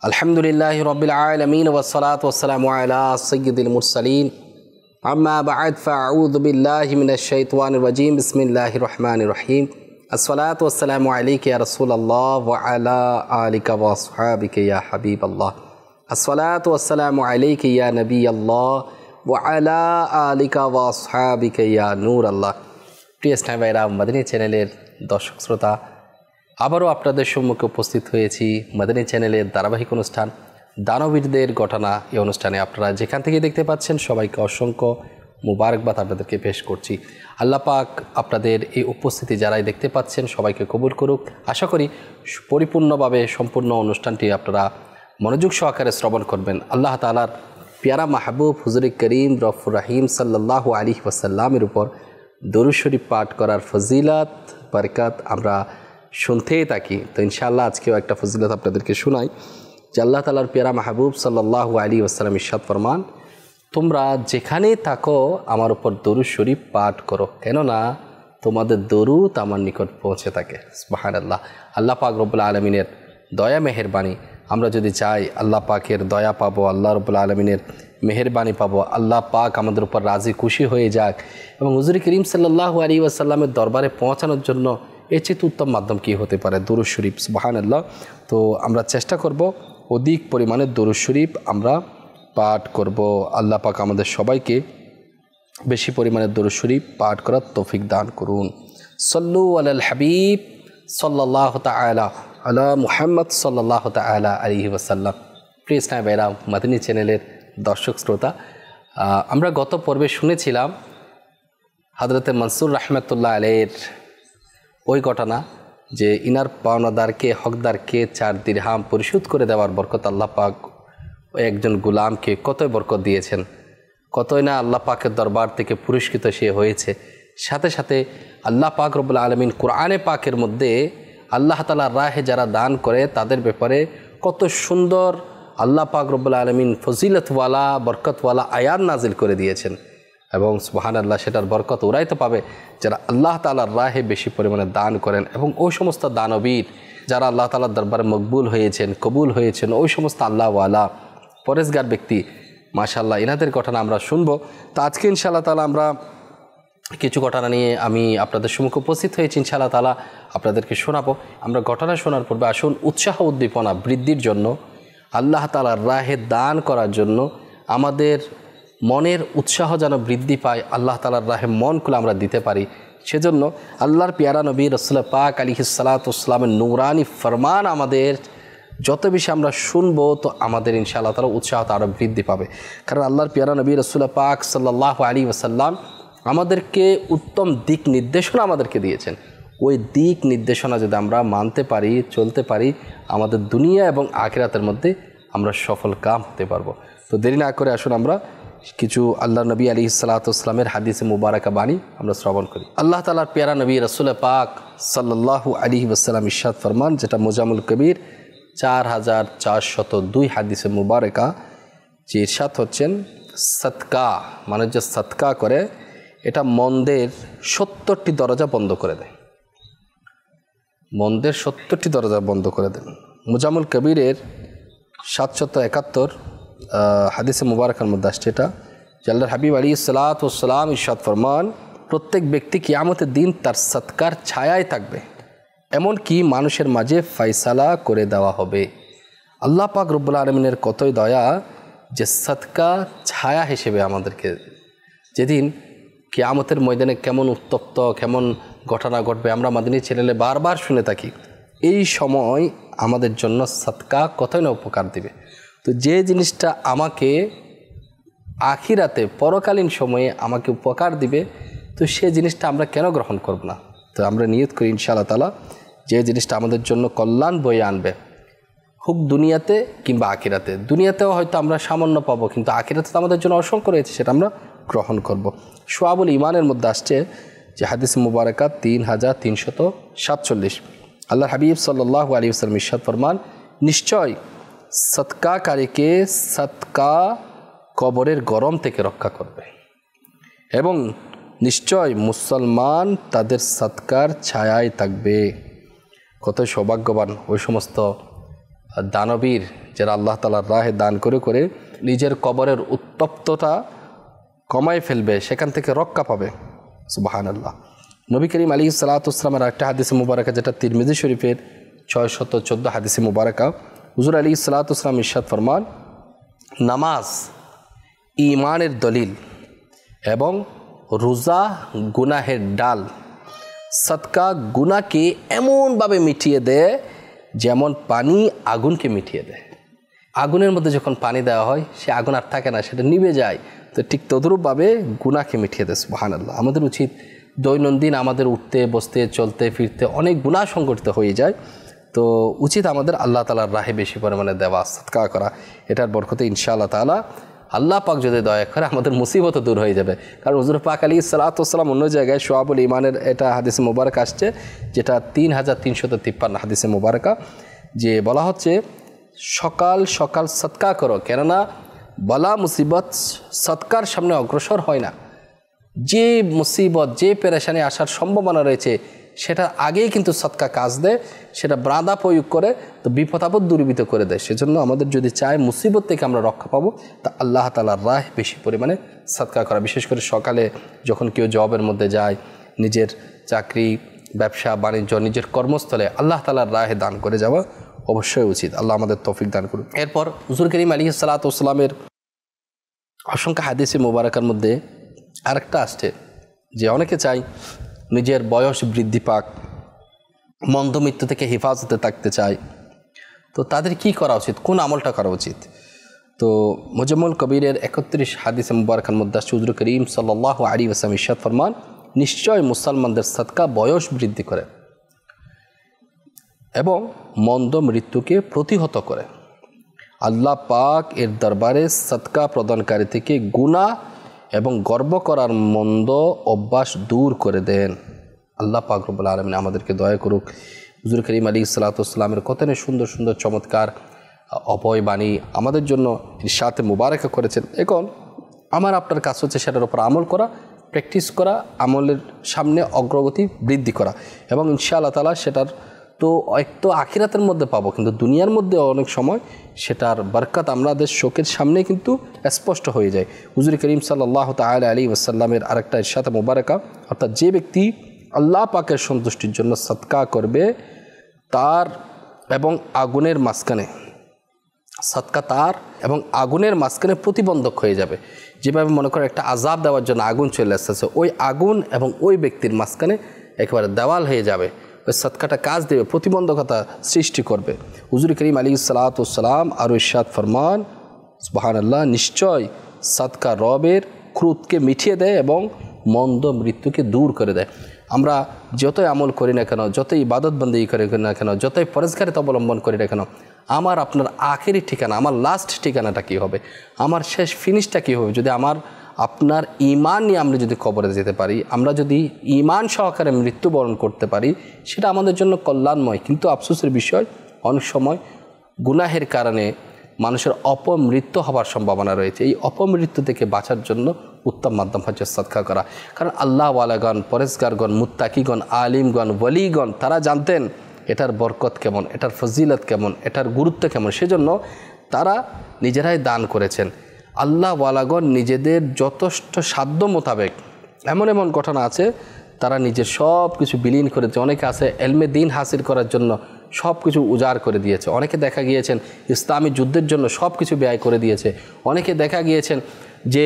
अल्हम्दुलिल्लाहि रब्बिल आलमीन वस्सलातु वस्सलामु अला सय्यिदिल मुरसलीन अम्मा बअद फ़अऊज़ु बिल्लाहि मिनश शैतानिर रजीम बिस्मिल्लाहिर रहमानिर रहीम अस्सलातु वस्सलामु अलैका या रसूलल्लाह व अला आलिका व अस्हाबिका या हबीबल्लाह अस्सलातु वस्सलामु अलैका या नबियल्लाह व अला आलिका व अस्हाबिका या नूरल्लाह। প্রিয় স্নেহ ভাইরা, মাদানী চ্যানেলের দর্শক শ্রোতা, আবারও আপনাদের সম্মুখে উপস্থিত হয়েছি মাদানী চ্যানেলের ধারাবাহিক অনুষ্ঠান দানবীরদের ঘটনা। এই অনুষ্ঠানে আপনারা যেখান থেকে দেখতে পাচ্ছেন সবাইকে অসংখ্য মুবারকবাদ আপনাদেরকে পেশ করছি। আল্লাহ পাক আপনাদের এই উপস্থিতি যারাই দেখতে পাচ্ছেন সবাইকে কবুল করুক। আশা করি পরিপূর্ণভাবে সম্পূর্ণ অনুষ্ঠানটি আপনারা মনোযোগ সহকারে শ্রবণ করবেন। আল্লাহ তাআলার পিয়ারা মাহবুব হুজুরে করিম রফুর রাহিম সাল্লাল্লাহু আলাইহি ওয়াসাল্লামের উপর দরুদ শরীফ পাঠ করার ফজিলত বরকত আমরা শুনতেই থাকি। তো ইনশাআল্লাহ আজকেও একটা ফজিলত আপনাদেরকে শোনাই যে আল্লাহ তাআলার পিয়ারা মাহবুব সাল্লাল্লাহু আলাইহি ওয়াসাল্লাম ইরশাদ ফরমান, তোমরা যেখানেই থাকো আমার উপর দরুদ শরীফ পাঠ করো, কেননা তোমাদের দরুদ আমার নিকট পৌঁছে থাকে। সুবহানাল্লাহ। আল্লাহ পাক রব্বুল আলামিনের দয়া মেহেরবানি, আমরা যদি চাই আল্লাহ পাকের দয়া পাবো, আল্লাহ রব্বুল আলামিনের মেহেরবানি পাবো, আল্লাহ পাক আমাদের উপর রাজি খুশি হয়ে যাক এবং হুজুর করিম সাল্লাল্লাহু আলাইহি ওয়াসাল্লামের দরবারে পৌঁছানোর জন্য এর চেয়ে উত্তম মাধ্যম কী হতে পারে? দরুদ শরীফ। সুবহানাল্লাহ। তো আমরা চেষ্টা করব অধিক পরিমাণে দরুদ শরীফ আমরা পাঠ করব। আল্লাহ পাক আমাদের সবাইকে বেশি পরিমাণে দরুদ শরীফ পাঠ করার তৌফিক দান করুন। সল্লু আলাল হাবিব সাল্লাল্লাহু তাআলা আলা মুহাম্মদ সাল্লাল্লাহু তাআলা আলাইহি ওয়াসাল্লাম। প্রিয় স্নেহ ভাইরা, মাদানী চ্যানেলের দর্শক শ্রোতা, আমরা গত পর্বে শুনেছিলাম হযরতে মনসুর রহমতুল্লাহ আলাইহির ওই ঘটনা যে ইনার পাওনাদারকে হকদারকে 4 দিরহাম পরিশোধ করে দেওয়ার বরকত আল্লাহ পাক ওই একজন গোলামকে কতই বরকত দিয়েছেন, কতই না আল্লাহ পাকের দরবার থেকে পুরস্কৃত সে হয়েছে। সাথে সাথে আল্লাহ পাক রব্বুল আলামিন কোরআনে পাকের মধ্যে আল্লাহ তাআলার রাহে যারা দান করে তাদের ব্যাপারে কত সুন্দর আল্লাহ পাক রব্বুল আলামিন ফজিলতওয়ালা বরকতওয়ালা আয়াত নাজিল করে দিয়েছেন। এবং সুবহানাল্লাহ, সেটার বরকত ওরাই তো পাবে যারা আল্লাহ তাআলার রাহে বেশি পরিমাণে দান করেন। এবং ওই সমস্ত দানবীর যারা আল্লাহ তাআলার দরবারে মকবুল হয়েছেন, কবুল হয়েছেন, ওই সমস্ত আল্লাহওয়ালা পরেজগার ব্যক্তি, মাশাআল্লাহ, এনাদের ঘটনা আমরা শুনবো। তো আজকে ইনশাআল্লাহ তাআলা আমরা কিছু ঘটনা নিয়ে আমি আপনাদের সম্মুখে উপস্থিত হয়েছি। ইনশাআল্লাহ তাআলা আপনাদেরকে শোনাবো। আমরা ঘটনা শোনার পূর্বে আসুন উৎসাহ উদ্দীপনা বৃদ্ধির জন্য, আল্লাহ তাআলার রাহে দান করার জন্য, আমাদের মনের উৎসাহ যেন বৃদ্ধি পায়, আল্লাহ তাআলার রাহে মন খুলে আমরা দিতে পারি, সেজন্য আল্লাহর পিয়ারা নবী রাসূল পাক আলাইহিস সালাতু ওয়াস সালামের নূরানি ফরমান আমাদের যত বেশি আমরা শুনবো তো আমাদের ইনশাআল্লাহ তাআলা উৎসাহটা আরও বৃদ্ধি পাবে। কারণ আল্লাহর পিয়ারা নবী রাসূল পাক সাল্লাল্লাহু আলাইহি ওয়াসাল্লাম আমাদেরকে উত্তম দিক নির্দেশনা আমাদেরকে দিয়েছেন। ওই দিক নির্দেশনা যদি আমরা মানতে পারি, চলতে পারি, আমাদের দুনিয়া এবং আখিরাতের মধ্যে আমরা সফল কাম হতে পারবো। তো দেরি না করে আসুন আমরা কিছু আল্লাহ নবী আলাইহিস সালাতু ওয়াস সালামের হাদিসে মুবারাকা বাণী আমরা শ্রবণ করি। আল্লাহ তাআলার প্যারা নবী রাসূল পাক সাল্লাল্লাহু আলাইহি ওয়াসাল্লাম ইরশাদ ফরমান, যেটা মুজামুল কবির 4402 হাদিসে মুবারাকা, যে ইরশাদ হচ্ছেন, সদকা মানে যে সদকা করে এটা মন্দের 70টি দরজা বন্ধ করে দেয়। মন্দের 70টি দরজা বন্ধ করে দেন। মুজামুল কবিরের 771 হাদিসে মুবারকার মধ্যে আসছে এটা, যে আল্লাহর হাবিব আলাইহিস সালাতু ওয়াস সালাম ইরশাদ ফরমান, প্রত্যেক ব্যক্তি কিয়ামতের দিন তার সদকার ছায়ায় থাকবে, এমনকি মানুষের মাঝে ফয়সালা করে দেওয়া হবে। আল্লাহ পাক রব্বুল আলামিনের কতই দয়া যে সদকা ছায়া হিসেবে আমাদেরকে, যেদিন কিয়ামতের ময়দানে কেমন উত্তপ্ত কেমন ঘটনা ঘটবে আমরা মাদানী চ্যানেলে বারবার শুনে থাকি, এই সময় আমাদের জন্য সদকা কতই না উপকার দিবে। তো যে জিনিসটা আমাকে আখিরাতে পরকালীন সময়ে আমাকে উপকার দিবে, তো সে জিনিসটা আমরা কেন গ্রহণ করব না? তো আমরা নিয়ত করি ইনশাআল্লাহ তাআলা যে জিনিসটা আমাদের জন্য কল্যাণ বয়ে আনবে, হোক দুনিয়াতে কিংবা আখিরাতে। দুনিয়াতেও হয়তো আমরা সামান্য পাবো, কিন্তু আখিরাতে তো আমাদের জন্য অসংখ্য রয়েছে, সেটা আমরা গ্রহণ করব। শুআবুল ঈমানের মধ্যে আসছে যে হাদিস মুবারাকা 3347, আল্লাহর হাবিব সাল্লাল্লাহু আলাইহি ওয়াসাল্লাম ইরশাদ ফরমান, নিশ্চয় সদকাকারীকে সদকা কবরের গরম থেকে রক্ষা করবে এবং নিশ্চয় মুসলমান তাদের সদকার ছায়ায় থাকবে। কত সৌভাগ্যবান ওই সমস্ত দানবীর যারা আল্লাহ তাআলার রাহে দান করে করে নিজের কবরের উত্তপ্ততা কমায় ফেলবে, সেখান থেকে রক্ষা পাবে। সুবহানাল্লাহ। নবী করিম আলাইহিস সালাতু ওয়াস সালামের একটা হাদিসে মুবারাকা, যেটা তিরমিজি শরীফের 614 হাদিসে মুবারাকা, হুজুর আলাইহিস সালাতু ওয়াস সালাম ইরশাদ ফরমান, নামাজ ঈমানের দলিল এবং রোজা গুনাহের ডাল, সদকা গুনাহকে এমনভাবে মিটিয়ে দেয় যেমন পানি আগুনকে মিটিয়ে দেয়। আগুনের মধ্যে যখন পানি দেওয়া হয় সে আগুন আর থাকে না, সেটা নিভে যায়। তো ঠিক তদ্রূপভাবে গুনাহকে মিটিয়ে দেয়। সুবহানাল্লাহ। আমাদের উচিত দৈনন্দিন আমাদের উঠতে বসতে চলতে ফিরতে অনেক গুনাহ সংগঠিত হয়ে যায়, তো উচিত আমাদের আল্লাহ তাআলার রাহে বেশি পরিমাণে দেওয়া, সদকা করা। এটার বরকতে ইনশাআল্লাহ তাআলা আল্লাহ পাক যদি দয়া করে আমাদের মুসিবত দূর হয়ে যাবে। কারণ হুজুর পাক আলাইহিস সালাতু ওয়াস সালাম অন্য জায়গায় শুআবুল ঈমানের এটা হাদিসে মুবারক আসছে, যেটা 3353 হাদিসে মুবারকা, যে বলা হচ্ছে সকাল সকাল সদকা করো, কেননা বলা মুসিবত সদকার সামনে অগ্রসর হয় না। যে মুসিবত যে পেরেশানি আসার সম্ভাবনা রয়েছে সেটার আগেই কিন্তু সদকা কাজ দেয়, সেটা বাধা প্রয়োগ করে, তো বিপদ আপদ দূরীভূত করে দেয়। সেজন্য আমাদের যদি চাই মুসিবত থেকে আমরা রক্ষা পাবো, তা আল্লাহ তাআলার রাহ বেশি পরিমাণে সদকা করা। বিশেষ করে সকালে যখন কেউ জবের মধ্যে যায়, নিজের চাকরি ব্যবসা বাণিজ্য নিজের কর্মস্থলে আল্লাহ তাআলার রাহে দান করে যাওয়া অবশ্যই উচিত। আল্লাহ আমাদের তৌফিক দান করুন। এরপর হুজুর করিম আলাইহিস সালাতু ওয়াস সালামের অসংখ্য হাদিসে মুবারাকার মধ্যে আরেকটা আসছে যে অনেকে চাই নিজের বয়স বৃদ্ধি পাক, মন্দ মৃত্যু থেকে হেফাজতে থাকতে চায়, তো তাদের কি করা উচিত, কোন আমলটা করা উচিত? তো মুজাম্মুল কবিরের 31 হাদিসে মুবারাকার মধ্যে আসছে হুজুর করিম সাল্লাল্লাহু আলাইহি ওয়াসাল্লাম ইরশাদ ফরমান, নিশ্চয় মুসলমানদের সদকা বয়স বৃদ্ধি করে এবং মন্দ মৃত্যুকে প্রতিহত করে। আল্লাহ পাক এর দরবারে সদকা প্রদানকারী থেকে গুনাহ এবং গর্ব করার মন্দ অভ্যাস দূর করে দেন। আল্লাহ পাক রব্বুল আলামিন আমাদেরকে দয়া করুক। হুজুর করিম আলাইহিস সালাতু ওয়াস সালামের কত সুন্দর সুন্দর চমৎকার অভয় বাণী আমাদের জন্য ইরশাদে মুবারাকা করেছেন। এখন আমার আপনার কাজ হচ্ছে সেটার উপর আমল করা, প্র্যাকটিস করা, আমলের সামনে অগ্রগতি বৃদ্ধি করা, এবং ইনশাআল্লাহ তাআলা সেটার তো একটু আখিরাতের মধ্যে পাবো, কিন্তু দুনিয়ার মধ্যে অনেক সময় সেটার বরকত আমাদের চোখের সামনে কিন্তু স্পষ্ট হয়ে যায়। হুজুর করিম সাল্লাল্লাহু তাআলা আলাইহি ওয়াসাল্লামের আরেকটা ইরশাদে মুবারাকা, অর্থাৎ যে ব্যক্তি আল্লাহ পাকের সন্তুষ্টির জন্য সদকা করবে তার এবং আগুনের মাঝখানে, সদকা তার এবং আগুনের মাঝখানে প্রতিবন্ধক হয়ে যাবে। যেভাবে মনে করে একটা আযাব দেওয়ার জন্য আগুন চলে আসতেছে, ওই আগুন এবং ওই ব্যক্তির মাঝখানে একেবারে দেওয়াল হয়ে যাবে। ওই সদকাটা কাজ দেবে, প্রতিবন্ধকতা সৃষ্টি করবে। হুজুর করিম আলাইহিস সালাতু ওয়াস সালাম আরও ইরশাদ ফরমান, সুবহানাল্লাহ, নিশ্চয় সদকা রবের ক্রোধকে মিটিয়ে দেয় এবং মন্দ মৃত্যুকে দূর করে দেয়। আমরা যতই আমল করি না কেন, যতই ইবাদত বন্দেগী করি না কেন, যতই পরেজগারিতা অবলম্বন করি না কেন, আমার আপনার আখেরি ঠিকানা, আমার লাস্ট ঠিকানাটা কী হবে, আমার শেষ ফিনিশটা কী হবে, যদি আমার আপনার ঈমান নিয়ে আমরা যদি কবরে যেতে পারি, আমরা যদি ঈমান সহকারে মৃত্যুবরণ করতে পারি, সেটা আমাদের জন্য কল্যাণময়। কিন্তু আফসোসের বিষয়, অনেক সময় গুনাহের কারণে মানুষের অপমৃত্যু হওয়ার সম্ভাবনা রয়েছে। এই অপমৃত্যু থেকে বাঁচার জন্য উত্তম মাধ্যম হচ্ছে সদকা করা। কারণ আল্লাহওয়ালাগণ, পরেজগারগণ, মুত্তাকিগণ, আলিমগণ, ওয়ালিগণ তারা জানতেন এটার বরকত কেমন, এটার ফজিলত কেমন, এটার গুরুত্ব কেমন, সেজন্য তারা নিজেরাই দান করেছেন। আল্লাহওয়ালাগণ নিজেদের যথেষ্ট সাধ্য মোতাবেক এমন এমন ঘটনা আছে তারা নিজের সব কিছু বিলীন করেছে। অনেকে আছে এলমে দিন হাসিল করার জন্য সব কিছু উজাড় করে দিয়েছে। অনেকে দেখা গিয়েছেন ইসলামী যুদ্ধের জন্য সব কিছু ব্যয় করে দিয়েছে। অনেকে দেখা গিয়েছেন যে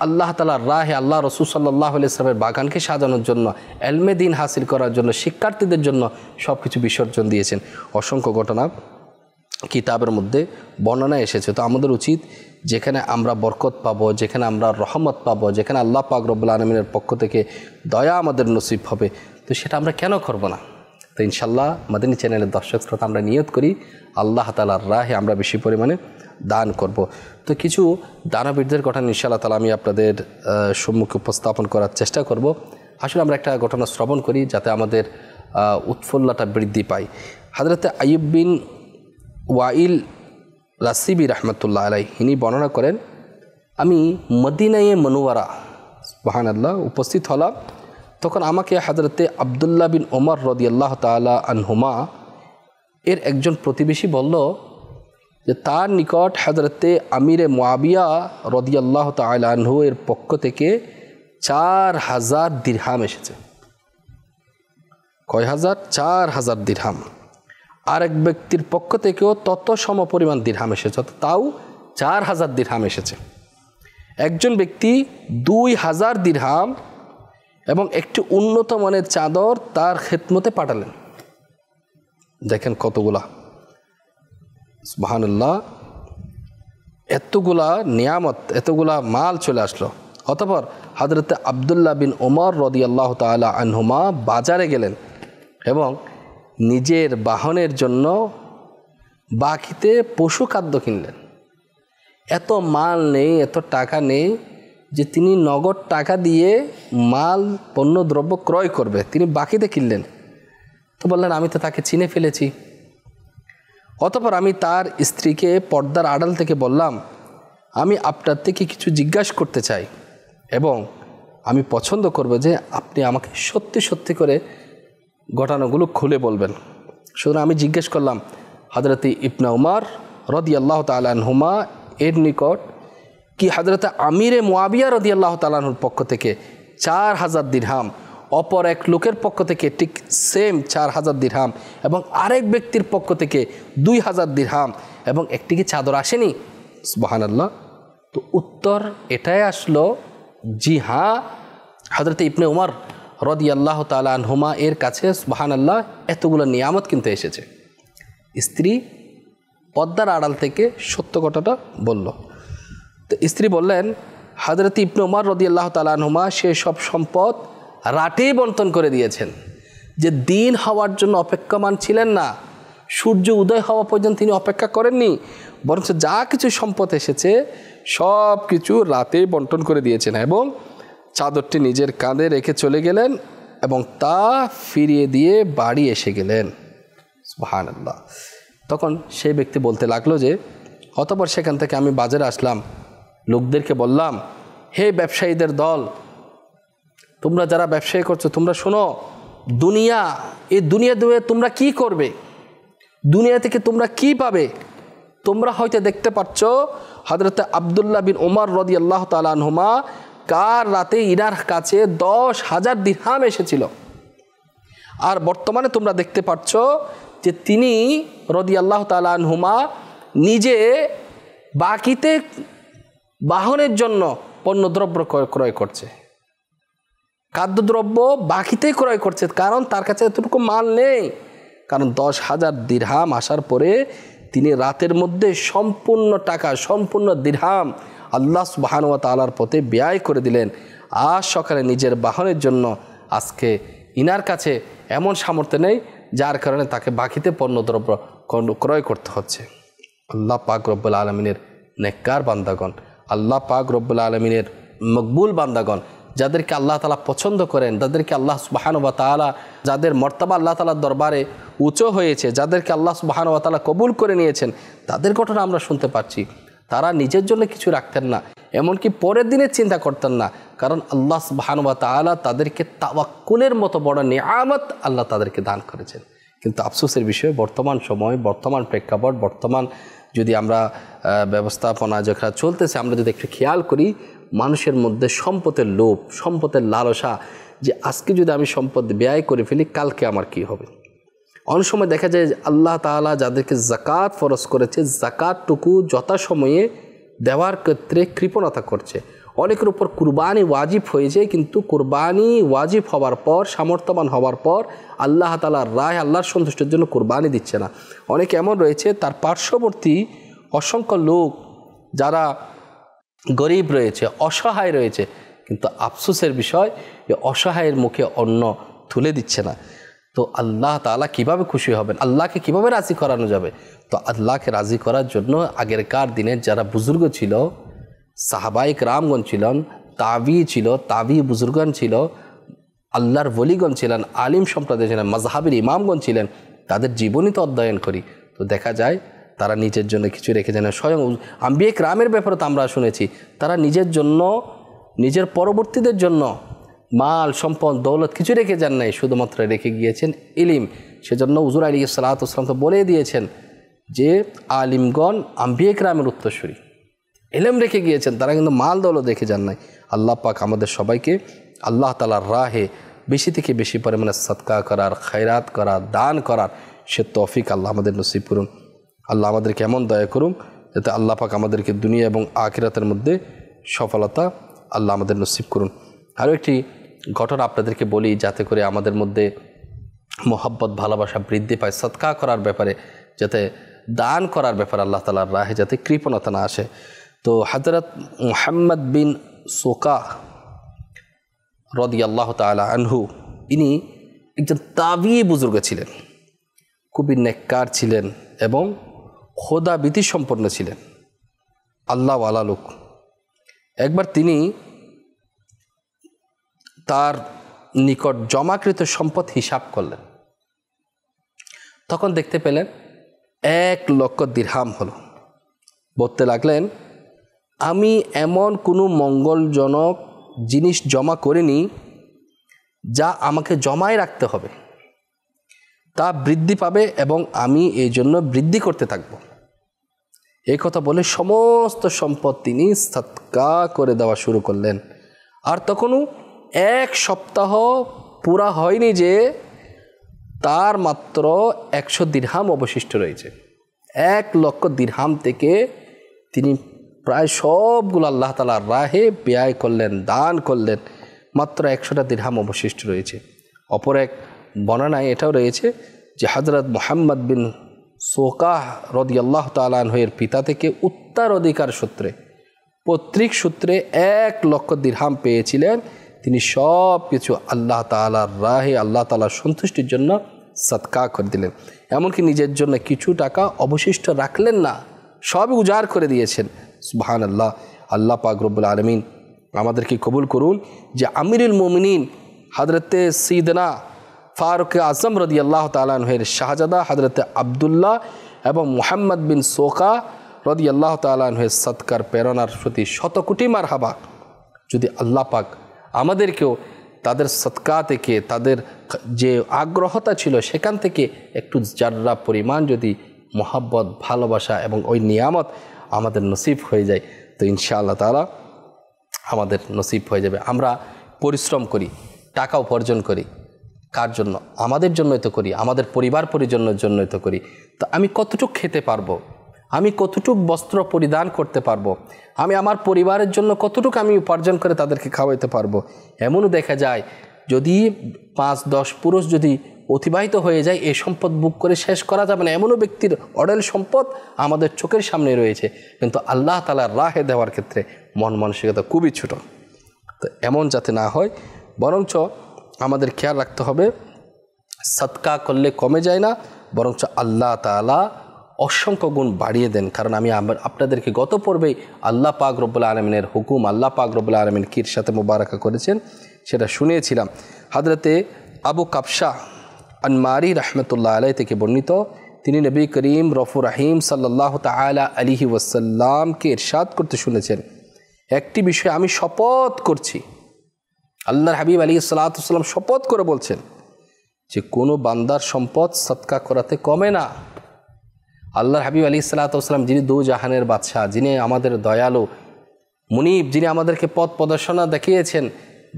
আল্লাহ তাআলার রাহে, আল্লাহ রাসূল সাল্লাল্লাহু আলাইহি ওয়াসাল্লামের বাগানকে সাজানোর জন্য, এলমে দিন হাসিল করার জন্য, শিক্ষার্থীদের জন্য সব কিছু বিসর্জন দিয়েছেন। অসংখ্য ঘটনা কিতাবের মধ্যে বর্ণনা এসেছে। তো আমাদের উচিত যেখানে আমরা বরকত পাবো, যেখানে আমরা রহমত পাবো, যেখানে আল্লাহ পাক রব্বুল আলামিনের পক্ষ থেকে দয়া আমাদের নসিব হবে, তো সেটা আমরা কেন করব না? তো ইনশাল্লাহ মাদানী চ্যানেলের দর্শক শ্রোতা আমরা নিয়ত করি আল্লাহ তাআলার রাহে আমরা বেশি পরিমাণে দান করব। তো কিছু দানবীরদের ঘটনা ইনশাআল্লাহ তাআলা আমি আপনাদের সম্মুখে উপস্থাপন করার চেষ্টা করব। আসলে আমরা একটা ঘটনা শ্রবণ করি যাতে আমাদের উৎফুল্লতা বৃদ্ধি পায়। হযরতে আইয়ুব বিন ওয়াইল লাসিবি রহমতুল্লাহ আলাইহি ইনি বর্ণনা করেন, আমি মদিনায়ে মনোয়ারা সুবহানাল্লাহ উপস্থিত হলাম, তখন আমাকে হযরতে আব্দুল্লাহ বিন ওমর রাদিয়াল্লাহু তাআলা আনহুমা এর একজন প্রতিবেশী বলল, যে তার নিকট হযরতে আমিরে মুআবিয়া রাদিয়াল্লাহু তাআলা আনহু এর পক্ষ থেকে 4000 দিরহাম এসেছে। কয় হাজার? 4000 দিরহাম। আরেক ব্যক্তির পক্ষ থেকেও তত সমপরিমাণ দিরহাম এসেছে, তাও 4000 দিরহাম এসেছে। একজন ব্যক্তি 2000 দিরহাম এবং একটি উন্নত মানের চাদর তার খেদমতে পাঠালেন। দেখেন কতগুলা, সুবহানাল্লাহ, এতগুলা নিয়ামত, এতগুলা মাল চলে আসলো। অতঃপর হযরতে আব্দুল্লাহ বিন ওমর রাদিয়াল্লাহু তাআলা আনহুমা বাজারে গেলেন এবং নিজের বাহনের জন্য বাকিতে পশু খাদ্য কিনলেন। এত মাল নেই, এত টাকা নেই যে তিনি নগদ টাকা দিয়ে মাল পণ্য দ্রব্য ক্রয় করবে, তিনি বাকিতে কিনলেন। তো বললেন, আমি তো তাকে চিনে ফেলেছি। অতঃপর আমি তার স্ত্রীকে পর্দার আড়াল থেকে বললাম, আমি আপনার থেকে কিছু জিজ্ঞাসা করতে চাই এবং আমি পছন্দ করব যে আপনি আমাকে সত্যি সত্যি করে ঘটনাগুলো খুলে বলবেন। সুতরাং আমি জিজ্ঞেস করলাম, হযরতে ইবনে উমর রাদিয়াল্লাহু তাআলা আনহুমা এর নিকট কি হযরতে আমিরে মুআবিয়া রাদিয়াল্লাহু তাআলা আনহুর পক্ষ থেকে 4000 দিরহাম, অপর এক লোকের পক্ষ থেকে ঠিক সেম 4000 দিরহাম এবং আরেক ব্যক্তির পক্ষ থেকে 2000 দিরহাম এবং একটি কি চাদর আসেনি? সুবহানাল্লাহ। তো উত্তর এটাই আসলো, জি হ্যাঁ, হযরতে ইবনে উমর রাদিয়াল্লাহু তাআলা আনহুমা এর কাছে সুবহানাল্লাহ এতগুলো নিয়ামত কিন্তু এসেছে। স্ত্রী পর্দার আড়াল থেকে সত্য কথাটা বলল। তো স্ত্রী বললেন, হযরতে ইবনে উমর রাদিয়াল্লাহু তাআলা আনহুমা সে সব সম্পদ রাতেই বন্টন করে দিয়েছেন, যে দিন হওয়ার জন্য অপেক্ষমান ছিলেন না, সূর্য উদয় হওয়া পর্যন্ত তিনি অপেক্ষা করেননি, বরঞ্চ যা কিছু সম্পদ এসেছে সব কিছু রাতেই বন্টন করে দিয়েছেন এবং চাদরটি নিজের কাঁধে রেখে চলে গেলেন এবং তা ফিরিয়ে দিয়ে বাড়ি এসে গেলেন। সুবহানাল্লাহ। তখন সেই ব্যক্তি বলতে লাগলো যে, অতঃপর সেখান থেকে আমি বাজারে আসলাম, লোকদেরকে বললাম, হে ব্যবসায়ীদের দল, তোমরা যারা ব্যবসায়ী করছো তোমরা শোনো, দুনিয়া, এই দুনিয়া দিয়ে তোমরা কি করবে, দুনিয়া থেকে তোমরা কি পাবে? তোমরা হয়তো দেখতে পাচ্ছ হযরতে আব্দুল্লাহ বিন ওমর রাদিয়াল্লাহু তাআলা আনহুমা কার রাতে ইনার কাছে 10,000 দিরহাম এসেছিল, আর বর্তমানে তোমরা দেখতে পাচ্ছ যে তিনি রাদিয়াল্লাহু তাআলা আনহুমা নিজে বাকিতে বাহনের জন্য পণ্যদ্রব্য ক্রয় করছে, খাদ্যদ্রব্য বাকিতে ক্রয় করছে, কারণ তার কাছে এতটুকু মাল নেই। কারণ 10,000 দিরহাম আসার পরে তিনি রাতের মধ্যে সম্পূর্ণ টাকা, সম্পূর্ণ দিরহাম আল্লাহ সুবহানাহু ওয়া তাআলার পথে ব্যয় করে দিলেন। আজ সকালে নিজের বাহনের জন্য আজকে ইনার কাছে এমন সামর্থ্য নেই, যার কারণে তাকে বাকিতে পণ্যদ্রব্য ক্রয় করতে হচ্ছে। আল্লাহ পাক রব্বুল আলামিনের নেককার বান্দাগণ, আল্লাহ পাক রব্বুল আলামিনের মকবুল বান্দাগণ, যাদেরকে আল্লাহ তাআলা পছন্দ করেন, যাদেরকে আল্লাহ সুবহানাহু ওয়া তাআলা, যাদের মর্তবা আল্লাহ তাআলার দরবারে উঁচু হয়েছে, যাদেরকে আল্লাহ সুবহানাহু ওয়া তাআলা কবুল করে নিয়েছেন, তাদের ঘটনা আমরা শুনতে পাচ্ছি। তারা নিজের জন্য কিছু রাখতেন না, এমনকি পরের দিনের চিন্তা করতেন না, কারণ আল্লাহ সুবহানাহু ওয়া তাআলা তাদেরকে তাওয়াক্কুলের মতো বড় নিয়ামত আল্লাহ তাদেরকে দান করেছেন। কিন্তু আফসোসের বিষয়, বর্তমান সময়, বর্তমান প্রেক্ষাপট, বর্তমান যদি আমরা ব্যবস্থাপনা যেটা চলতেছে, আমরা যদি একটু খেয়াল করি, মানুষের মধ্যে সম্পদের লোভ, সম্পদের লালসা, যে আজকে যদি আমি সম্পদ ব্যয় করে ফেলি, কালকে আমার কি হবে। অনেক সময় দেখা যায় আল্লাহ তাআলা যাদেরকে যাকাত ফরজ করেছে, যাকাতটুকু যথাসময়ে দেওয়ার ক্ষেত্রে কৃপণতা করছে। অনেকের উপর কুরবানি ওয়াজিব হয়ে যায়, কিন্তু কুরবানি ওয়াজিব হওয়ার পর, সামর্থ্যবান হওয়ার পর আল্লাহ তাআলার রায়, আল্লাহর সন্তুষ্টির জন্য কুরবানি দিচ্ছে না। অনেকে এমন রয়েছে, তার পার্শ্ববর্তী অসংখ্য লোক যারা গরিব রয়েছে, অসহায় রয়েছে, কিন্তু আফসোসের বিষয়, যে অসহায়ের মুখে অন্ন তুলে দিচ্ছে না। তো আল্লাহ তাআলা কিভাবে খুশি হবেন, আল্লাহকে কিভাবে রাজি করানো যাবে? তো আল্লাহকে রাজি করার জন্য আগেরকার দিনের যারা বুজুর্গ ছিল, সাহাবায়ে কেরামগণ ছিলেন, তাবি বুজুর্গান ছিল, আল্লাহর ওলিগণ ছিলেন, আলিম সম্প্রদায় ছিলেন, মাযহাবের ইমামগণ ছিলেন, তাদের জীবনী তো অধ্যয়ন করি, তো দেখা যায় তারা নিজের জন্য কিছু রেখে যান। স্বয়ং আম্বিয়া কেরামের ব্যাপারে তো আমরা শুনেছি, তারা নিজের জন্য, নিজের পরবর্তীদের জন্য মাল, সম্পদ, দৌলত কিছু রেখে যান নাই, শুধুমাত্র রেখে গিয়েছেন ইলম। সেজন্য হুজুর আলাইহিস সালাতু ওয়াস সালাম তো বলে দিয়েছেন যে আলিমগণ আম্বিয়া কেরামের উত্তরসূরি, এলেম রেখে গিয়েছেন, তারা কিন্তু মাল দৌলত রেখে যান নাই। আল্লাহ পাক আমাদের সবাইকে আল্লাহ তাআলার রাহে বেশি থেকে বেশি পরিমাণে সদকা করার, খায়রাত করার, দান করার সে তৌফিক আল্লাহ আমাদের নসিব করুন। আল্লাহ আমাদেরকে এমন দয়া করুন যাতে আল্লাহ পাক আমাদেরকে দুনিয়া এবং আখিরাতের মধ্যে সফলতা আল্লাহ আমাদের নসিব করুন। আরও একটি ঘটনা আপনাদেরকে বলি, যাতে করে আমাদের মধ্যে মোহাব্বত, ভালোবাসা বৃদ্ধি পায়, সদকা করার ব্যাপারে, যাতে দান করার ব্যাপারে আল্লাহ তাআলার রাহে যাতে কৃপণতা না আসে। তো হযরত মুহাম্মদ বিন সোকা রাদিয়াল্লাহু তাআলা আনহু, ইনি একজন তাবি বুজুর্গ ছিলেন, খুবই নেককার ছিলেন এবং খোদা ভীতি সম্পন্ন ছিলেন, আল্লাহওয়ালা লোক। একবার তিনি তার নিকট জমাকৃত সম্পদ হিসাব করলেন, তখন দেখতে পেলেন 1,00,000 দিরহাম হলো। বলতে লাগলেন, আমি এমন কোনো মঙ্গলজনক জিনিস জমা করিনি যা আমাকে জমায় রাখতে হবে, তা বৃদ্ধি পাবে এবং আমি এই জন্য বৃদ্ধি করতে থাকব। এই কথা বলে সমস্ত সম্পদ তিনি সদকা করে দেওয়া শুরু করলেন। আর তখনও 1 সপ্তাহ পুরা হয়নি যে তার মাত্র 100 দিরহাম অবশিষ্ট রয়েছে। 1,00,000 দিরহাম থেকে তিনি প্রায় সবগুলো আল্লাহ তাআলার রাহে ব্যয় করলেন, দান করলেন, মাত্র 100টা দিরহাম অবশিষ্ট রয়েছে। অপর এক বর্ণনায় এটাও রয়েছে যে হযরত মুহাম্মদ বিন সোকাহ রাদিয়াল্লাহু তাআলা আনহু এর পিতা থেকে উত্তরাধিকার সূত্রে, পৈতৃক সূত্রে 1,00,000 দিরহাম পেয়েছিলেন। তিনি সব কিছু আল্লাহ তাআলার রাহে, আল্লাহ তাআলার সন্তুষ্টির জন্য সদকা করে দিলেন। এমনকি নিজের জন্য কিছু টাকা অবশিষ্ট রাখলেন না, সবই উজাড় করে দিয়েছেন। সুবহানাল্লাহ। আল্লাহ পাক রব্বুল আলামিন আমাদেরকে কবুল করুন যে আমিরুল মুমিনিন হযরতে সাইয়েদনা ফারুক আজম রাদিয়াল্লাহু তাআলা আনহুর শাহজাদা হযরতে আব্দুল্লাহ এবং মুহাম্মদ বিন সোকা রাদিয়াল্লাহু তাআলা আনহুর সদকার প্রেরণার প্রতি শত কোটি মারহাবা। যদি আল্লাহ পাক আমাদেরকেও তাদের সদকা থেকে, তাদের যে আগ্রহতা ছিল সেখান থেকে একটু জাররা পরিমাণ যদি মোহাব্বত, ভালোবাসা এবং ওই নিয়ামত আমাদের নসিব হয়ে যায়, তো ইনশাআল্লাহ তাআলা আমাদের নসিব হয়ে যাবে। আমরা পরিশ্রম করি, টাকা উপার্জন করি, কার জন্য? আমাদের জন্যই তো করি, আমাদের পরিবার পরিজনের জন্যই তো করি। তো আমি কতটুকু খেতে পারবো, আমি কতটুকু বস্ত্র পরিধান করতে পারবো, আমি আমার পরিবারের জন্য কতটুকু আমি উপার্জন করে তাদেরকে খাওয়াইতে পারবো। এমনও দেখা যায় যদি 5-10 পুরুষ যদি অতিবাহিত হয়ে যায়, এই সম্পদ বুক করে শেষ করা যাবে না। এমনও ব্যক্তির অঢেল সম্পদ আমাদের চোখের সামনে রয়েছে, কিন্তু আল্লাহ তাআলার রাহে দেওয়ার ক্ষেত্রে মন মানসিকতা খুবই ছোট। তো এমন যাতে না হয়, বরঞ্চ আমাদের খেয়াল রাখতে হবে, সদকা করলে কমে যায় না, বরঞ্চ আল্লাহ তাআলা অসংখ্য গুণ বাড়িয়ে দেন। কারণ আমি আপনাদেরকে গত পর্বেই আল্লাহ পাক রব্বুল আলামিনের হুকুম, আল্লাহ পাক রব্বুল আলামিন কির সাথে মুবারাকা করেছেন সেটা শুনিয়েছিলাম। হযরতে আবু কাবশা আনমারি রাহমাতুল্লাহ আলাইহি থেকে বর্ণিত, তিনি নবী করিম রফুর রাহিম সাল্লাল্লাহু তাআলা আলাইহি ওয়াসাল্লামকে ইরশাদ করতে শুনেছেন, একটি বিষয়ে আমি শপথ করছি, আল্লাহর হাবিব আলাইহিস সালাতু ওয়াস সালাম শপথ করে বলছেন যে কোনো বান্দার সম্পদ সদকা করাতে কমে না। আল্লাহর হাবিব আলাইহিস সালাতু ওয়াস সালাম, যিনি দু জাহানের বাদশাহ, যিনি আমাদের দয়ালু মুনিব, যিনি আমাদেরকে পথ প্রদর্শনা দেখিয়েছেন,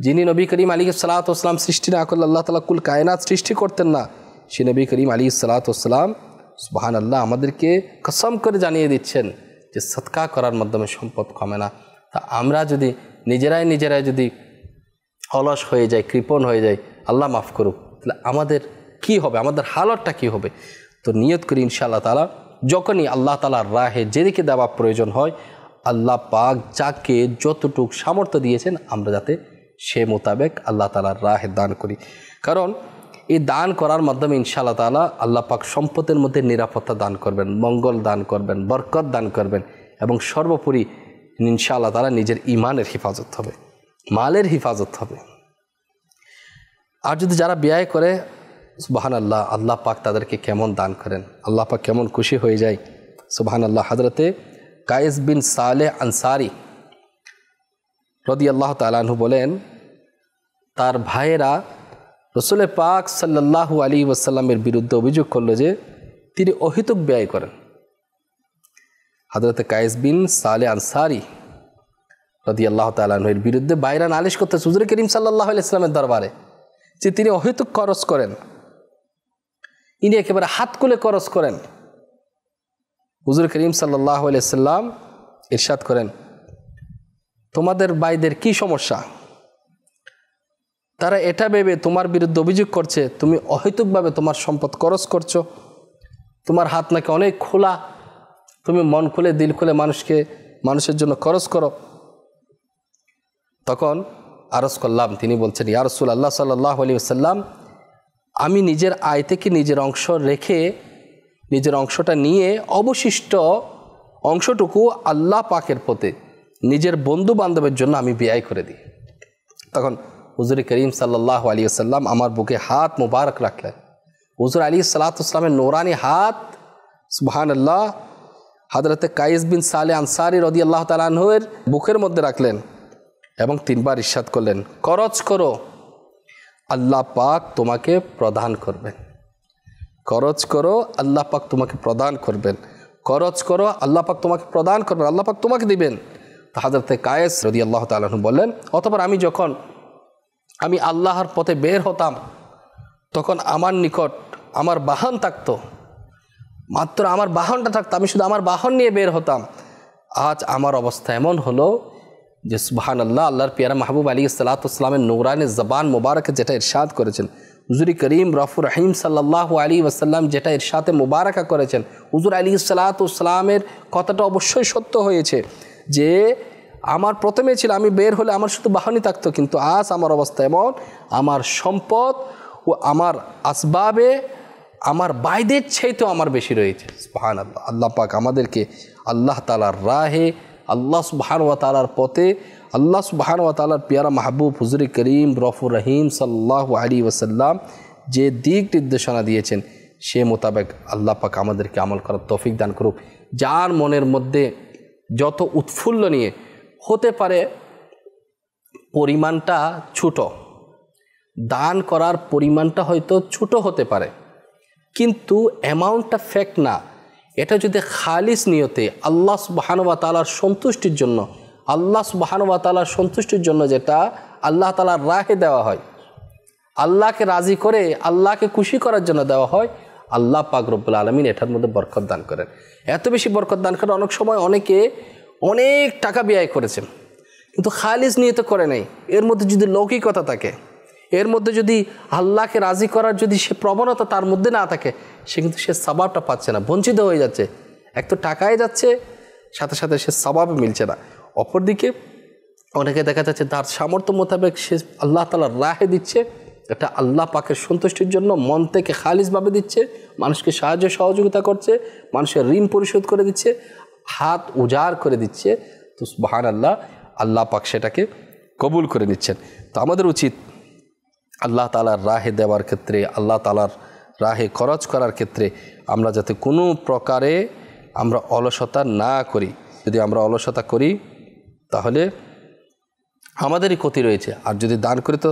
যিনি নবী করিম আলাইহিস সালাতু ওয়াস সালাম সৃষ্টি না করলে আল্লাহ তাআলা কুল কায়নাত সৃষ্টি করতেন না, সে নবী করিম আলাইহিস সালাতু ওয়াস সালাম সুবহানাল্লাহ আমাদেরকে কসম করে জানিয়ে দিচ্ছেন যে সদকা করার মাধ্যমে সম্পদ কমে না। তা আমরা যদি নিজেরাই যদি অলস হয়ে যায়, কৃপণ হয়ে যায়, আল্লাহ মাফ করুক, তাহলে আমাদের কি হবে, আমাদের হালতটা কি হবে? তো নিয়ত করি ইনশাআল্লাহ তাআলা যখনই আল্লাহ তাআলার রাহে যেদিকে দেওয়া প্রয়োজন হয়, আল্লাহ পাক যাকে যতটুক সামর্থ্য দিয়েছেন আমরা যাতে সে মোতাবেক আল্লাহ তাআলার রাহে দান করি। কারণ এই দান করার মাধ্যমে ইনশাআল্লাহ তাআলা আল্লাহ পাক সম্পদের মধ্যে নিরাপত্তা দান করবেন, মঙ্গল দান করবেন, বরকত দান করবেন, এবং সর্বোপরি ইনশাআল্লাহ তাআলা নিজের ঈমানের হেফাজত হবে, মালের হেফাজত হবে। আর যদি যারা ব্যয় করে, সুবহানাল্লাহ, আল্লাহ পাক তাদেরকে কেমন দান করেন, আল্লাহ পাক কেমন খুশি হয়ে যায়, সুবহানাল্লাহ। হযরতে কায়েস বিন সালেহ আনসারি রাদিয়াল্লাহু তাআলা আনহু বলেন, তার ভাইয়েরা রাসূল পাক সাল্লাল্লাহু আলাইহি ওয়াসাল্লামের বিরুদ্ধে অভিযোগ করলো যে তিনি অহেতুক ব্যয় করেন, হযরতে কায়েস বিন সালে আনসারী রাদিয়াল্লাহু তাআলা আনহুর বিরুদ্ধে বাইরে নালিশ করতেছে হুজুর করিম সাল্লাল্লাহু আলাইহি ওয়াসাল্লামের দরবারে যে তিনি অহেতুক খরচ করেন, ইনি একেবারে হাত খুলে খরচ করেন। হুজুর করিম সাল্লাল্লাহু আলাইহি ওয়াসাল্লাম ইরশাদ করেন, তোমাদের ভাইদের কি সমস্যা? তারা এটা ভেবে তোমার বিরুদ্ধে অভিযোগ করছে তুমি অহেতুকভাবে তোমার সম্পদ খরচ করছো, তোমার হাত নাকি অনেক খোলা, তুমি মন খুলে দিল খুলে মানুষের জন্য খরচ করো। তখন আরজ করলাম, তিনি বলছেন, ইয়া রাসূলুল্লাহ সাল্লাল্লাহু আলাইহি ওয়াসাল্লাম, আমি নিজের আয় থেকে নিজের অংশ রেখে নিজের অংশটা নিয়ে অবশিষ্ট অংশটুকু আল্লাহ পাকের পথে নিজের বন্ধু বান্ধবের জন্য আমি ব্যয় করে দিই। তখন হুজুর করিম সাল্লাল্লাহু আলাইহি ওয়াসাল্লাম আমার বুকে হাত মুবারক রাখলেন। হুজুর আলাইহিস সালাতু ওয়াস সালামের নূরানি হাত সুবহানাল্লাহ হযরতে কায়েস বিন সালে আনসারী রাদিয়াল্লাহু তাআলা আনহুর বুকের মধ্যে রাখলেন এবং তিনবার ইরশাদ করলেন, খরচ করো, আল্লাহ পাক তোমাকে প্রদান করবেন। খরচ করো, আল্লাহ পাক তোমাকে প্রদান করবেন। খরচ করো, আল্লাহ পাক তোমাকে প্রদান করবেন, আল্লাহ পাক তোমাকে দিবেন। তো হযরতে কায়েস রাদিয়াল্লাহু তাআলা আনহু বললেন, অতঃপর আমি আল্লাহর পথে বের হতাম, তখন আমার নিকট আমার বাহন থাকতো, মাত্র আমার বাহনটা থাকতো, আমি শুধু আমার বাহন নিয়ে বের হতাম। আজ আমার অবস্থা এমন হলো যে সুবহানাল্লাহ, আল্লাহর পিয়ারা মাহবুব আলাইহিস সালাতু ওয়াস সালামের নূরানি জবান মুবারকে যেটা ইরশাদ করেছেন, হুজুর করিম রাফুর রহিম সাল্লাল্লাহু আলাইহি ওয়াসাল্লাম যেটা ইরশাদে মুবারাকা করেছেন, হুজুর আলাইহিস সালাতু ওয়াস সালামের কথাটা অবশ্যই সত্য হয়েছে যে আমার প্রথমে ছিল আমি বের হলে আমার শুধু বাহনই থাকতো, কিন্তু আজ আমার অবস্থা এমন, আমার সম্পদ ও আমার আসবাবে আমার বাইদের চাইতেও আমার বেশি রয়েছে। সুবহানাল্লাহ, আল্লাহ পাক আমাদেরকে আল্লাহ তাআলার রাহে, আল্লাহ সুবহানাহু ওয়া তাআলার পথে, আল্লাহ সুবহানাহু ওয়া তাআলার পিয়ারা মাহবুব হুজুর করিম রফুর রহিম সাল্লাল্লাহু আলাইহি ওয়াসাল্লাম যে দিক নির্দেশনা দিয়েছেন সে মোতাবেক আল্লাহ পাক আমাদেরকে আমল করার তৌফিক দান করুক। যার মনের মধ্যে যত উৎফুল্ল নিয়ে হতে পারে পরিমাণটা ছোট, দান করার পরিমাণটা হয়তো ছোট হতে পারে, কিন্তু অ্যামাউন্টটা ফেক না। এটা যদি খালিস নিয়তে আল্লাহ সুবহানাহু ওয়া তাআলার সন্তুষ্টির জন্য, আল্লাহ সুবহানাহু ওয়া তাআলার সন্তুষ্টির জন্য যেটা আল্লাহ তাআলার রাহে দেওয়া হয়, আল্লাহকে রাজি করে আল্লাহকে খুশি করার জন্য দেওয়া হয়, আল্লাহ পাক রব্বুল আলামিন এটার মধ্যে বরকত দান করেন। এত বেশি বরকত দান করেন, অনেক সময় অনেকে অনেক টাকা ব্যয় করেছেন কিন্তু খালিস নিয়তে করে নাই। এর মধ্যে যদি লৌকিকতা থাকে, এর মধ্যে যদি আল্লাহকে রাজি করার যদি সে প্রবণতা তার মধ্যে না থাকে, সে কিন্তু সে সওয়াবটা পাচ্ছে না, বঞ্চিত হয়ে যাচ্ছে। এক তো টাকায় যাচ্ছে, সাথে সাথে সে সওয়াবও মিলছে না। অপরদিকে অনেকে দেখা যাচ্ছে তার সামর্থ্য মোতাবেক সে আল্লাহ তাআলার রাহে দিচ্ছে, এটা আল্লাহ পাকের সন্তুষ্টির জন্য মন থেকে খালিসভাবে দিচ্ছে, মানুষকে সাহায্য সহযোগিতা করছে, মানুষের ঋণ পরিশোধ করে দিচ্ছে, হাত উজাড় করে দিচ্ছে। তো সুবহানাল্লাহ, আল্লাহ পাক সেটাকে কবুল করে নিচ্ছেন। তো আমাদের উচিত আল্লাহ তাআলার রাহে দেওয়ার ক্ষেত্রে, আল্লাহ তাআলার রাহে খরচ করার ক্ষেত্রে আমরা যাতে কোনো প্রকারে আমরা অলসতা না করি। যদি আমরা অলসতা করি তাহলে আমাদেরই ক্ষতি রয়েছে, আর যদি দান করি তো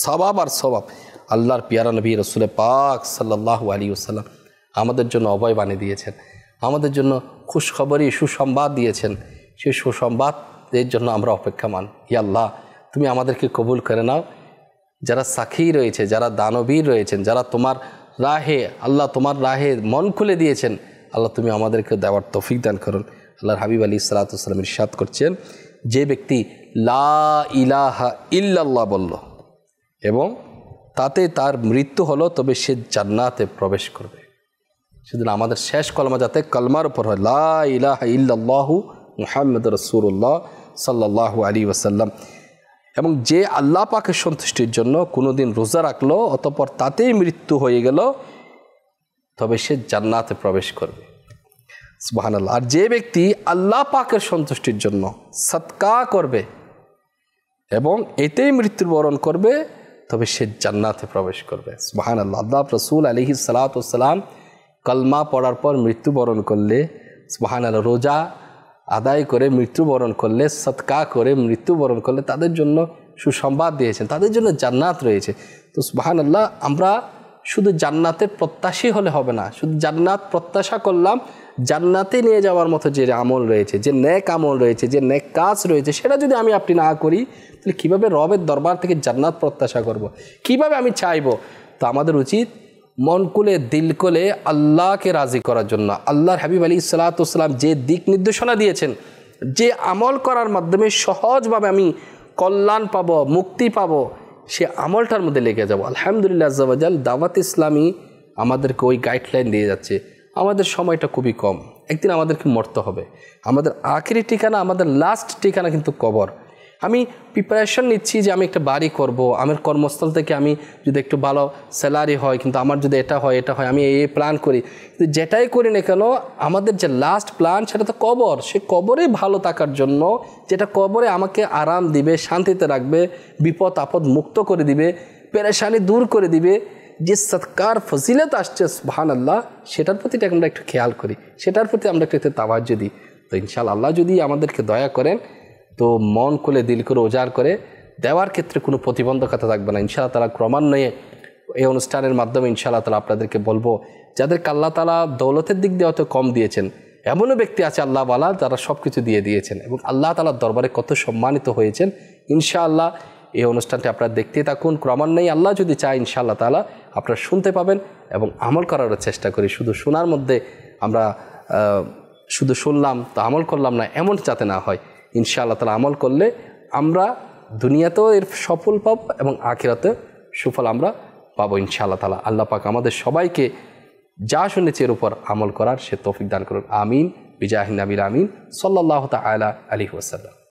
সওয়াব আর সওয়াব। আল্লাহর পিয়ারা নবী রাসূল পাক সাল্লাল্লাহু আলাইহি ওয়াসাল্লাম আমাদের জন্য অভয় বাণী দিয়েছেন, আমাদের জন্য খুশখবরি সুসংবাদ দিয়েছেন। সেই সুসংবাদের জন্য আমরা অপেক্ষামান। ইয়া আল্লাহ, তুমি আমাদেরকে কবুল করে নাও। যারা সাক্ষী রয়েছে, যারা দানবীর রয়েছেন, যারা তোমার রাহে, আল্লাহ তোমার রাহে মন খুলে দিয়েছেন, আল্লাহ তুমি আমাদেরকে দেওয়ার তৌফিক দান করুন। আল্লাহর হাবিব আলাইহিস সালাতু ওয়াস সালাম ইরশাদ করছেন, যে ব্যক্তি লা ইলাহা ইল্লাল্লাহ বলল এবং তাতে তার মৃত্যু হলো, তবে সে জান্নাতে প্রবেশ করবে। সেদিন আমাদের শেষ কলমা যাতে কলমার উপর হয়, লা ইলাহা ইল্লাল্লাহু মুহাম্মাদুর রাসূলুল্লাহ সাল্লাল্লাহু আলাইহি ওয়াসাল্লাম। এবং যে আল্লাহ পাকের সন্তুষ্টির জন্য কোনো দিন রোজা রাখলো, অতঃপর তাতেই মৃত্যু হয়ে গেল, তবে সে জান্নাতে প্রবেশ করবে। সুবহানাল্লাহ। আর যে ব্যক্তি আল্লাহ পাকের সন্তুষ্টির জন্য সদকা করবে এবং এতেই মৃত্যুবরণ করবে, তবে সে জান্নাতে প্রবেশ করবে। সুবহানাল্লাহ। আল্লাহ রাসূল আলাইহিস সালাতু ওয়াস সালাম কলমা পড়ার পর মৃত্যুবরণ করলে, সুবহানাল্লাহ, রোজা আদায় করে মৃত্যুবরণ করলে, সদকা করে মৃত্যুবরণ করলে তাদের জন্য সুসংবাদ দিয়েছেন, তাদের জন্য জান্নাত রয়েছে। তো সুবহানাল্লাহ, আমরা শুধু জান্নাতের প্রত্যাশী হলে হবে না, শুধু জান্নাত প্রত্যাশা করলাম, জান্নাতে নিয়ে যাওয়ার মতো যে আমল রয়েছে, যে নেক আমল রয়েছে, যে নেক কাজ রয়েছে, সেটা যদি আমি আপনি না করি তাহলে কীভাবে রবের দরবার থেকে জান্নাত প্রত্যাশা করব, কিভাবে আমি চাইবো? তো আমাদের উচিত মন খুলে দিল খুলে আল্লাহকে রাজি করার জন্য, আল্লাহর হাবিব আলাইহিস সালাতু ওয়াস সালাম যে দিক নির্দেশনা দিয়েছেন, যে আমল করার মাধ্যমে সহজভাবে আমি কল্যাণ পাবো, মুক্তি পাবো, সে আমলটার মধ্যে লেগে যাব। আলহামদুলিল্লাহ আজ্জা ওয়া জাল দাওয়াত ইসলামী আমাদেরকে ওই গাইডলাইন দিয়ে যাচ্ছে। আমাদের সময়টা খুবই কম, একদিন আমাদেরকে মরতে হবে। আমাদের আখেরি ঠিকানা, আমাদের লাস্ট ঠিকানা কিন্তু কবর। আমি প্রিপারেশন নিচ্ছি যে আমি একটা বাড়ি করব, আমার কর্মস্থল থেকে আমি যদি একটু ভালো স্যালারি হয়, কিন্তু আমার যদি এটা হয় আমি এই প্ল্যান করি, কিন্তু যেটাই করি না কেন আমাদের যে লাস্ট প্ল্যান সেটা তো কবর। সে কবরে ভালো থাকার জন্য, যেটা কবরে আমাকে আরাম দিবে, শান্তিতে রাখবে, বিপদ আপদ মুক্ত করে দিবে, পেরেশানি দূর করে দিবে, যে সৎকার ফজিলত আসছে সুবহানাল্লাহ, সেটার প্রতি আমরা একটু খেয়াল করি, সেটার প্রতি আমরা একটু তাওয়াজ্জু দিই। তো ইনশাআল্লাহ আল্লাহ যদি আমাদেরকে দয়া করেন তো মন খুলে দিল করে উজাড় করে দেওয়ার ক্ষেত্রে কোনো প্রতিবন্ধকতা থাকবে না ইনশাআল্লাহ তাআলা। ক্রমান্বয়ে এই অনুষ্ঠানের মাধ্যমে ইনশাআল্লাহ তাআলা আপনাদেরকে বলবো, যাদেরকে আল্লাহ তাআলা দৌলতের দিক দিয়ে হয়তো কম দিয়েছেন, এমনও ব্যক্তি আছে আল্লাহ ওয়ালা যারা সব কিছু দিয়ে দিয়েছেন এবং আল্লাহ তাআলার দরবারে কত সম্মানিত হয়েছেন। ইনশাআল্লাহ এই অনুষ্ঠানটি আপনারা দেখতে থাকুন। ক্রমান্বয়ে আল্লাহ যদি চায় ইনশাআল্লাহ তাআলা আপনারা শুনতে পাবেন এবং আমল করারও চেষ্টা করি। শুধু শোনার মধ্যে আমরা শুধু শুনলাম তো আমল করলাম না, এমন যাতে না হয়। ইনশাআল্লাহ তাআলা আমল করলে আমরা দুনিয়াতেও এর সফল পাবো এবং আখিরাতে সুফল আমরা পাবো ইনশাআল্লাহ তাআলা। আল্লাহ পাক আমাদের সবাইকে যা শুনেছি এর উপর আমল করার সে তৌফিক দান করুন। আমিন বিজাহিন নবীর আমিন সাল্লাল্লাহু তাআলা আলাইহি ওয়াসাল্লাম।